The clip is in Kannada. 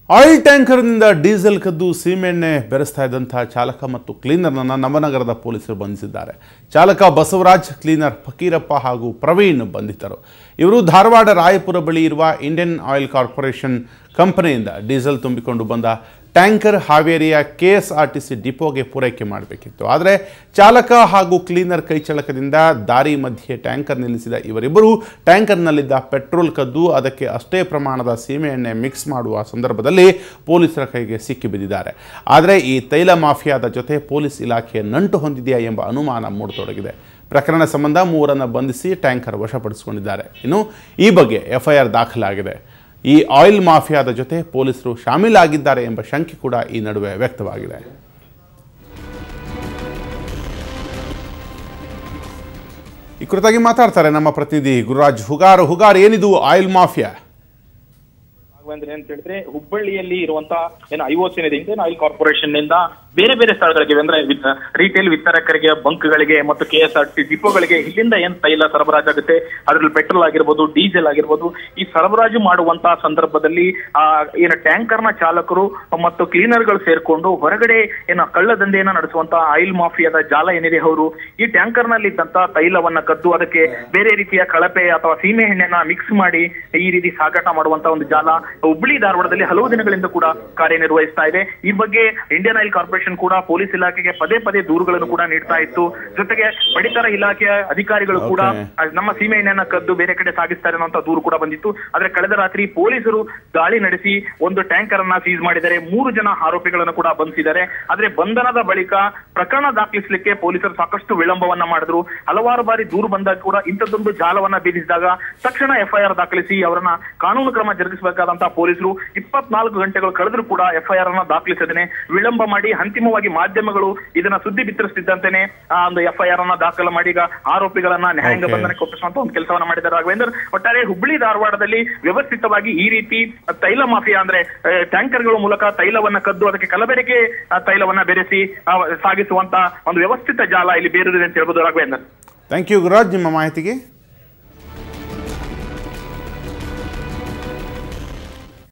ಆಯಿಲ್ ಟ್ಯಾಂಕರ್ನಿಂದ ಡೀಸೆಲ್ ಕದ್ದು ಸೀಮೆಎಣ್ಣೆ ಬೆರೆಸ್ತಾ ಇದ್ದಂತಹ ಚಾಲಕ ಮತ್ತು ಕ್ಲೀನರ್ನನ್ನು ನವನಗರದ ಪೊಲೀಸರು ಬಂಧಿಸಿದ್ದಾರೆ. ಚಾಲಕ ಬಸವರಾಜ್, ಕ್ಲೀನರ್ ಫಕೀರಪ್ಪ ಹಾಗೂ ಪ್ರವೀಣ್ ಬಂಧಿತರು. ಇವರು ಧಾರವಾಡ ರಾಯಪುರ ಬಳಿ ಇರುವ ಇಂಡಿಯನ್ ಆಯಿಲ್ ಕಾರ್ಪೊರೇಷನ್ ಕಂಪನಿಯಿಂದ ಡೀಸೆಲ್ ತುಂಬಿಕೊಂಡು ಬಂದ ಟ್ಯಾಂಕರ್ ಹಾವೇರಿಯ KSRTC ಡಿಪೋಗೆ ಪೂರೈಕೆ ಮಾಡಬೇಕಿತ್ತು. ಆದರೆ ಚಾಲಕ ಹಾಗೂ ಕ್ಲೀನರ್ ಕೈಚಳಕದಿಂದ ದಾರಿ ಮಧ್ಯೆ ಟ್ಯಾಂಕರ್ ನಿಲ್ಲಿಸಿದ ಇವರಿಬ್ಬರು ಟ್ಯಾಂಕರ್ನಲ್ಲಿದ್ದ ಪೆಟ್ರೋಲ್ ಕದ್ದು ಅದಕ್ಕೆ ಅಷ್ಟೇ ಪ್ರಮಾಣದ ಸೀಮೆಎಣ್ಣೆ ಮಿಕ್ಸ್ ಮಾಡುವ ಸಂದರ್ಭದಲ್ಲಿ ಪೊಲೀಸರ ಕೈಗೆ ಸಿಕ್ಕಿಬಿದ್ದಿದ್ದಾರೆ. ಆದರೆ ಈ ತೈಲ ಮಾಫಿಯಾದ ಜೊತೆ ಪೊಲೀಸ್ ಇಲಾಖೆ ನಂಟು ಹೊಂದಿದೆಯಾ ಎಂಬ ಅನುಮಾನ ಮೂಡತೊಡಗಿದೆ. ಪ್ರಕರಣ ಸಂಬಂಧ ಮೂವರನ್ನು ಬಂಧಿಸಿ ಟ್ಯಾಂಕರ್ ವಶಪಡಿಸಿಕೊಂಡಿದ್ದಾರೆ. ಇನ್ನು ಈ ಬಗ್ಗೆ FIR ದಾಖಲಾಗಿದೆ. ಈ ಆಯಿಲ್ ಮಾಫಿಯಾದ ಜೊತೆ ಪೊಲೀಸರು ಶಾಮೀಲಾಗಿದ್ದಾರೆ ಎಂಬ ಶಂಕೆ ಕೂಡ ಈ ನಡುವೆ ವ್ಯಕ್ತವಾಗಿದೆ. ಈ ಕುರಿತಾಗಿ ಮಾತಾಡ್ತಾರೆ ನಮ್ಮ ಪ್ರತಿನಿಧಿ ಗುರುರಾಜ್ ಹುಗಾರ್. ಏನಿದು ಆಯಿಲ್ ಮಾಫಿಯಾ? ಅಂತ ಹೇಳಿದ್ರೆ ಹುಬ್ಬಳ್ಳಿಯಲ್ಲಿ ಇರುವಂತಹ IOC ಇಂಡಿಯನ್ ಆಯಿಲ್ ಕಾರ್ಪೊರೇಷನ್ ನಿಂದ ಬೇರೆ ಬೇರೆ ಸ್ಥಳಗಳಿಗೆ ಅಂದ್ರೆ ರಿಟೇಲ್ ವಿತರಕರಿಗೆ, ಬಂಕ್ಗಳಿಗೆ ಮತ್ತು KSRTC ಡಿಪೋಗಳಿಗೆ ಇಲ್ಲಿಂದ ಏನ್ ತೈಲ ಸರಬರಾಜಾಗುತ್ತೆ, ಅದರಲ್ಲಿ ಪೆಟ್ರೋಲ್ ಆಗಿರ್ಬೋದು, ಡೀಸೆಲ್ ಆಗಿರ್ಬೋದು, ಈ ಸರಬರಾಜು ಮಾಡುವಂತಹ ಸಂದರ್ಭದಲ್ಲಿ ಟ್ಯಾಂಕರ್ನ ಚಾಲಕರು ಮತ್ತು ಕ್ಲೀನರ್ಗಳು ಸೇರ್ಕೊಂಡು ಹೊರಗಡೆ ಕಳ್ಳದಂಧೆಯನ್ನ ನಡೆಸುವಂತಹ ಆಯಿಲ್ ಮಾಫಿಯಾದ ಜಾಲ ಏನಿದೆ ಅವರು ಈ ಟ್ಯಾಂಕರ್ ನಲ್ಲಿ ಇದ್ದಂತಹ ತೈಲವನ್ನ ಕದ್ದು ಅದಕ್ಕೆ ಬೇರೆ ರೀತಿಯ ಕಳಪೆ ಅಥವಾ ಸೀಮೆ ಎಣ್ಣೆನ ಮಿಕ್ಸ್ ಮಾಡಿ ಈ ರೀತಿ ಸಾಗಾಟ ಮಾಡುವಂತಹ ಒಂದು ಜಾಲ ಹುಬ್ಬಳ್ಳಿ ಧಾರವಾಡದಲ್ಲಿ ಹಲವು ದಿನಗಳಿಂದ ಕೂಡ ಕಾರ್ಯನಿರ್ವಹಿಸ್ತಾ ಇದೆ. ಈ ಬಗ್ಗೆ ಇಂಡಿಯನ್ ಆಯಿಲ್ ಕಾರ್ಪೊರೇಷನ್ ಕೂಡ ಪೊಲೀಸ್ ಇಲಾಖೆಗೆ ಪದೇ ಪದೇ ದೂರುಗಳನ್ನು ಕೂಡ ನೀಡ್ತಾ ಇತ್ತು. ಜೊತೆಗೆ ಪಡಿತರ ಇಲಾಖೆಯ ಅಧಿಕಾರಿಗಳು ಕೂಡ ನಮ್ಮ ಸೀಮೆ ಎಣ್ಣೆಯನ್ನ ಕದ್ದು ಬೇರೆ ಕಡೆ ಸಾಗಿಸ್ತಾರೆ ಅನ್ನೋ ದೂರು ಕೂಡ ಬಂದಿತ್ತು. ಆದ್ರೆ ಕಳೆದ ರಾತ್ರಿ ಪೊಲೀಸರು ದಾಳಿ ನಡೆಸಿ ಒಂದು ಟ್ಯಾಂಕರ್ ಅನ್ನ ಸೀಸ್ ಮಾಡಿದ್ದಾರೆ. 3 ಜನ ಆರೋಪಿಗಳನ್ನು ಕೂಡ ಬಂಧಿಸಿದ್ದಾರೆ. ಆದ್ರೆ ಬಂಧನದ ಬಳಿಕ ಪ್ರಕರಣ ದಾಖಲಿಸಲಿಕ್ಕೆ ಪೊಲೀಸರು ಸಾಕಷ್ಟು ವಿಳಂಬವನ್ನ ಮಾಡಿದ್ರು. ಹಲವಾರು ಬಾರಿ ದೂರು ಬಂದಾಗ ಕೂಡ ಇಂಥದ್ದೊಂದು ಜಾಲವನ್ನ ಬೀರಿಸಿದಾಗ ತಕ್ಷಣ FIR ದಾಖಲಿಸಿ ಅವರನ್ನ ಕಾನೂನು ಕ್ರಮ ಜರುಗಿಸಬೇಕಾದಂತಹ ಪೊಲೀಸರು 24 ಗಂಟೆಗಳು ಕಳೆದ್ರೂ ಕೂಡ FIR ಅನ್ನ ದಾಖಲಿಸದೇನೆ ವಿಳಂಬ ಮಾಡಿ ಅಂತಿಮವಾಗಿ ಮಾಧ್ಯಮಗಳು ಇದನ್ನ ಸುದ್ದಿ ಬಿತ್ತರಿಸುತ್ತಿದ್ದಂತೆನೆ ಒಂದು FIR ಅನ್ನ ದಾಖಲು ಮಾಡಿ ಈಗ ಆರೋಪಿಗಳನ್ನ ನ್ಯಾಯಾಂಗ ಬಂಧನಕ್ಕೆ ಒಪ್ಪಿಸುವಂತ ಒಂದು ಕೆಲಸವನ್ನ ಮಾಡಿದ್ದಾರೆ ರಾಘವೇಂದ್ರ. ಒಟ್ಟಾರೆ ಹುಬ್ಬಳ್ಳಿ ಧಾರವಾಡದಲ್ಲಿ ವ್ಯವಸ್ಥಿತವಾಗಿ ಈ ರೀತಿ ತೈಲ ಮಾಫಿಯಾ ಅಂದ್ರೆ ಟ್ಯಾಂಕರ್ಗಳ ಮೂಲಕ ತೈಲವನ್ನ ಕದ್ದು ಅದಕ್ಕೆ ಕಲಬೆರಕೆ ತೈಲವನ್ನ ಬೆರೆಸಿ ಸಾಗಿಸುವಂತ ಒಂದು ವ್ಯವಸ್ಥಿತ ಜಾಲ ಇಲ್ಲಿ ಬೇರೂರಿದೆ ಅಂತ ಹೇಳ್ಬೋದು ರಾಘವೇಂದ್ರ. ಥ್ಯಾಂಕ್ ಯು ಗುರುರಾಜ್ ನಿಮ್ಮ ಮಾಹಿತಿಗೆ.